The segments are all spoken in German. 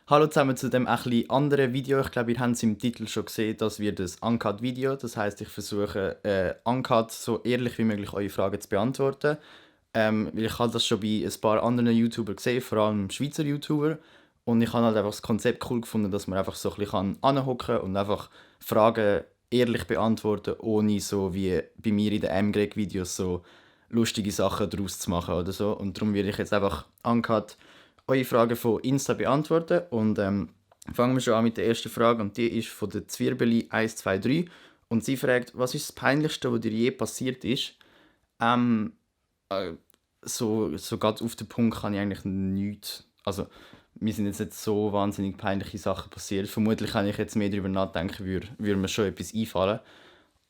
Hallo zusammen zu dem etwas anderen Video. Ich glaube, ihr habt es im Titel schon gesehen, das wird ein Uncut-Video. Das heißt, ich versuche, uncut so ehrlich wie möglich eure Fragen zu beantworten. Weil ich habe das schon bei ein paar anderen YouTuber gesehen, vor allem Schweizer YouTuber. Und ich habe halt einfach das Konzept cool gefunden, dass man einfach so ein bisschen anhocken kann und einfach Fragen ehrlich beantworten, ohne so wie bei mir in den M-Greg-Videos so lustige Sachen daraus zu machen oder so. Und darum werde ich jetzt einfach uncut eure Fragen von Insta beantworten. Und fangen wir schon an mit der ersten Frage. Und die ist von der Zwirbeli 123. Und sie fragt, was ist das Peinlichste, was dir je passiert ist? Ähm, äh, so ganz auf den Punkt kann ich eigentlich nichts. Also, mir sind jetzt nicht so wahnsinnig peinliche Sachen passiert. Vermutlich, wenn ich jetzt mehr darüber nachdenken würde mir schon etwas einfallen.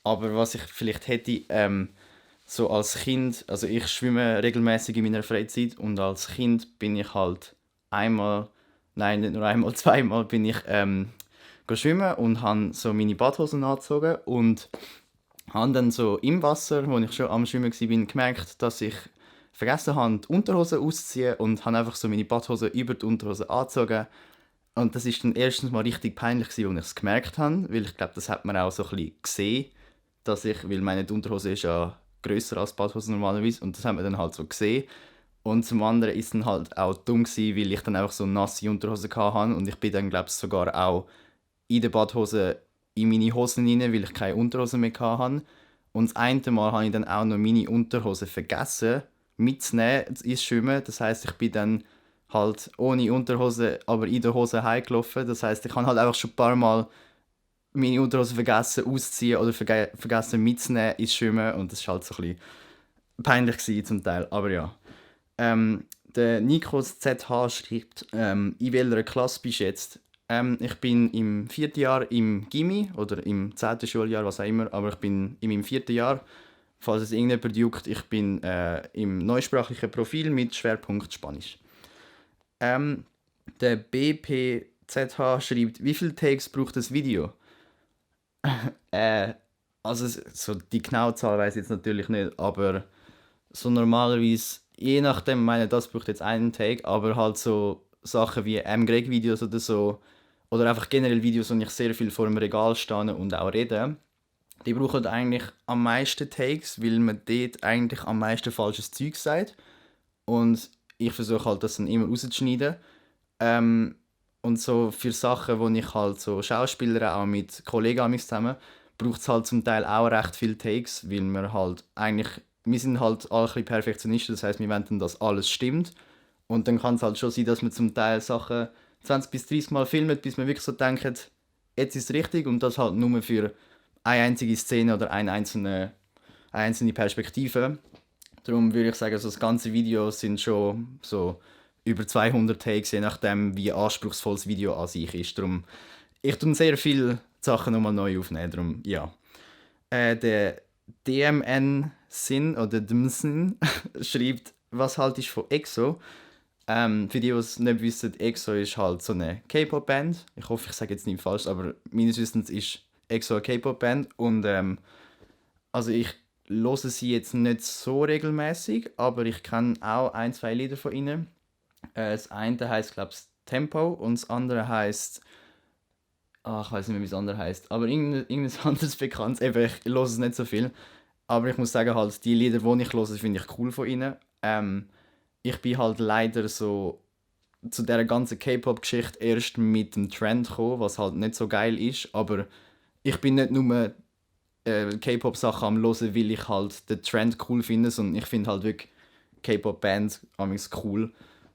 Aber was ich vielleicht hätte, so als Kind, also ich schwimme regelmäßig in meiner Freizeit und als Kind bin ich halt einmal, nein, nicht nur einmal, zweimal bin ich schwimmen und habe so meine Badhosen angezogen und habe dann so im Wasser, wo ich schon am Schwimmen war, gemerkt, dass ich vergessen habe, die Unterhose auszuziehen und habe einfach so meine Badhose über die Unterhose angezogen. Und das ist dann erstens mal richtig peinlich gewesen, als ich es gemerkt habe, weil ich glaube, das hat man auch so ein bisschen gesehen, dass ich, weil meine Unterhose ist ja grösser als die Badhose normalerweise und das hat man dann halt so gesehen. Und zum anderen ist es dann halt auch dumm gewesen, weil ich dann einfach so nasse Unterhose hatte und ich bin dann glaube ich sogar auch in der Badhose in meine Hosen rein, weil ich keine Unterhose mehr hatte. Und das eine Mal habe ich dann auch noch meine Unterhose vergessen mitzunehmen ins Schwimmen. Das heißt, ich bin dann halt ohne Unterhose, aber in der Hose heimgelaufen. Das heißt, ich habe halt einfach schon ein paar Mal meine Unterhose vergessen auszuziehen oder vergessen mitzunehmen ins Schwimmen und das war halt so ein bisschen peinlich gewesen, zum Teil, aber ja. Der Nikos ZH schreibt, in welcher Klasse bist du jetzt? Ich bin im 4. Jahr im Gymi oder im 10. Schuljahr, was auch immer, aber ich bin in meinem 4. Jahr. Falls es irgendjemand juckt, ich bin im neusprachlichen Profil mit Schwerpunkt Spanisch. Ähm, der BPZH schreibt, wie viele Takes braucht das Video? Äh, also so die genaue Zahl weiß ich jetzt natürlich nicht, aber so normalerweise, je nachdem, meine, das braucht jetzt einen Take, aber halt so Sachen wie M-Greg-Videos oder so, oder einfach generell Videos, wo ich sehr viel vor dem Regal stehe und auch rede, die brauchen eigentlich am meisten Takes, weil man dort eigentlich am meisten falsches Zeug sagt. Und ich versuche halt, das dann immer rauszuschneiden. Ähm, und so für Sachen, wo ich halt so Schauspieler auch mit Kollegen amigs zusammen, braucht es halt zum Teil auch recht viele Takes, weil wir halt eigentlich, wir sind halt alle ein bisschen Perfektionisten, das heißt, wir wollen dann, dass alles stimmt. Und dann kann es halt schon sein, dass man zum Teil Sachen 20 bis 30 Mal filmt, bis man wirklich so denkt, jetzt ist es richtig und das halt nur für eine einzige Szene oder eine einzelne Perspektive. Darum würde ich sagen, so das ganze Video sind schon so über 200 Takes, je nachdem, wie anspruchsvoll das Video an sich ist. Darum, ich tue sehr viele Sachen nochmal neu aufnehmen. Darum, ja. Der DMN Sin oder Dmsin schreibt, was haltest du von EXO? Für die, die es nicht wissen, EXO ist halt so eine K-Pop-Band. Ich hoffe, ich sage jetzt nicht falsch, aber meines Wissens ist EXO eine K-Pop-Band. Und also ich höre sie jetzt nicht so regelmäßig, aber ich kenne auch ein, zwei Lieder von ihnen. Das eine heißt, glaube ich, Tempo und das andere heißt, ich weiß nicht mehr, wie das andere heißt, aber irgendein anderes Bekanntes. Eben, ich höre es nicht so viel. Aber ich muss sagen, halt, die Lieder, die ich höre, finde ich cool von ihnen. Ich bin halt leider so zu dieser ganzen K-Pop-Geschichte erst mit dem Trend gekommen, was halt nicht so geil ist. Aber ich bin nicht nur K-Pop-Sachen am hören, weil ich halt den Trend cool finde, sondern ich finde halt wirklich K-Pop-Bands cool.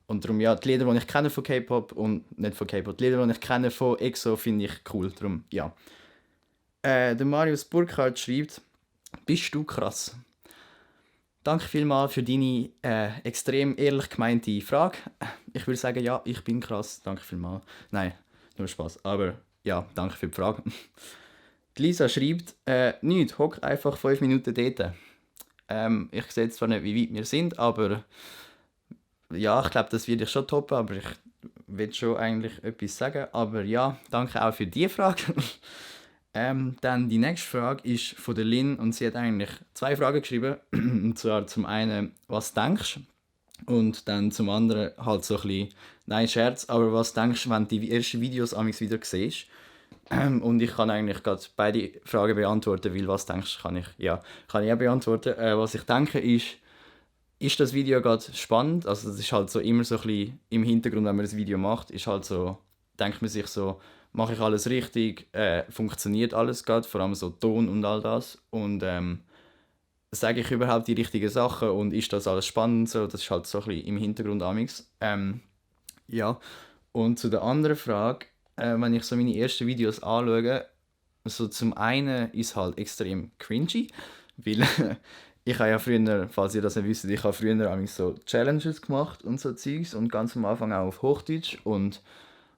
Und darum, ja, die Lieder, die ich kenne von K-Pop und nicht von K-Pop, die Lieder, die ich kenne von EXO, finde ich cool. Darum, ja. Der Marius Burkhardt schreibt, bist du krass? Danke vielmals für deine extrem ehrlich gemeinte Frage. Ich würde sagen, ja, ich bin krass. Danke vielmals. Nein, nur Spaß. Aber ja, danke für die Frage. Die Lisa schreibt, nichts, hock einfach 5 Minuten dort. Ich sehe jetzt zwar nicht, wie weit wir sind, aber ja, ich glaube, das wird ich schon toppen, aber ich will schon eigentlich etwas sagen. Aber ja, danke auch für die Frage. Dann die nächste Frage ist von der Lynn und sie hat eigentlich zwei Fragen geschrieben. Und zwar zum einen, was denkst du? Und dann zum anderen halt so ein bisschen, nein, Scherz, aber was denkst du, wenn du die ersten Videos amigs wieder siehst? Und ich kann eigentlich gerade beide Fragen beantworten, weil was denkst du, kann ich auch beantworten. Was ich denke ist das Video gerade spannend? Also das ist halt so immer so ein bisschen im Hintergrund, wenn man das Video macht, ist halt so, denkt man sich so, mache ich alles richtig, funktioniert alles gerade, vor allem so Ton und all das. Und sage ich überhaupt die richtigen Sachen und ist das alles spannend? So, das ist halt so ein bisschen im Hintergrund amigs. Ja, und zu der anderen Frage, wenn ich so meine ersten Videos anschaue, so zum einen ist halt extrem cringy, weil ich habe ja früher, falls ihr das nicht wisst, ich habe früher amigs so Challenges gemacht und so Zeugs und ganz am Anfang auch auf Hochdeutsch und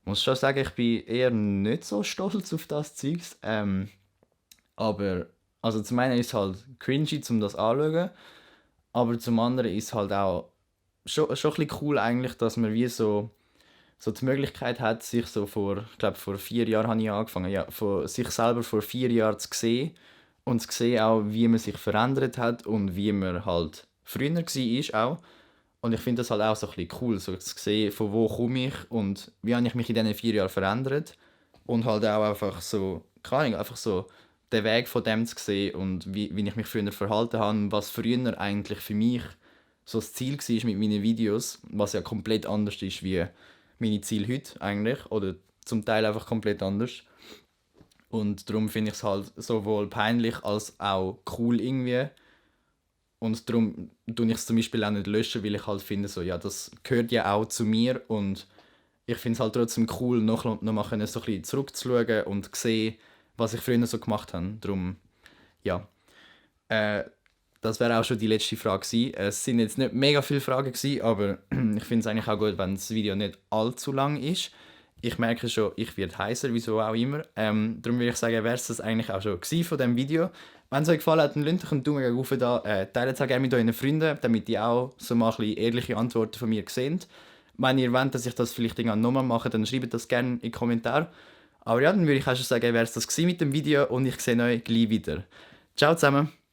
muss schon sagen, ich bin eher nicht so stolz auf das Zeugs. Aber also zum einen ist es halt cringy, um das anzuschauen, aber zum anderen ist es halt auch schon ein bisschen cool eigentlich, dass man wie so die Möglichkeit hat, sich so ich glaube vor 4 Jahren habe ich angefangen, ja, sich selber vor 4 Jahren zu sehen und zu sehen auch, wie man sich verändert hat und wie man halt früher war auch. Und ich finde das halt auch so ein bisschen cool, so zu sehen, von wo komme ich und wie habe ich mich in diesen 4 Jahren verändert. Und halt auch einfach so, keine Ahnung, einfach so den Weg von dem zu sehen und wie ich mich früher verhalten habe, und was früher eigentlich für mich so das Ziel war mit meinen Videos, was ja komplett anders ist wie meine Ziele heute eigentlich, oder zum Teil einfach komplett anders. Und darum finde ich es halt sowohl peinlich als auch cool irgendwie. Und darum tue ich es zum Beispiel auch nicht löschen, weil ich halt finde, so, ja, das gehört ja auch zu mir und ich finde es halt trotzdem cool, noch mal können, so ein bisschen zurückzuschauen und sehen, was ich früher so gemacht habe. Darum, ja. Äh, Das wäre auch schon die letzte Frage gewesen. Es sind jetzt nicht mega viele Fragen gewesen, aber ich finde es eigentlich auch gut, wenn das Video nicht allzu lang ist. Ich merke schon, ich werde heißer, wieso auch immer. Darum würde ich sagen, wäre es das eigentlich auch schon gewesen von diesem Video. Wenn es euch gefallen hat, dann lasst einen Daumen hoch da. Teilt es auch gerne mit euren Freunden, damit die auch so mal ein bisschen ehrliche Antworten von mir sehen. Wenn ihr wollt, dass ich das vielleicht irgendwann nochmal mache, dann schreibt das gerne in die Kommentare. Aber ja, dann würde ich auch schon sagen, wäre es das gewesen mit dem Video und ich sehe euch gleich wieder. Ciao zusammen!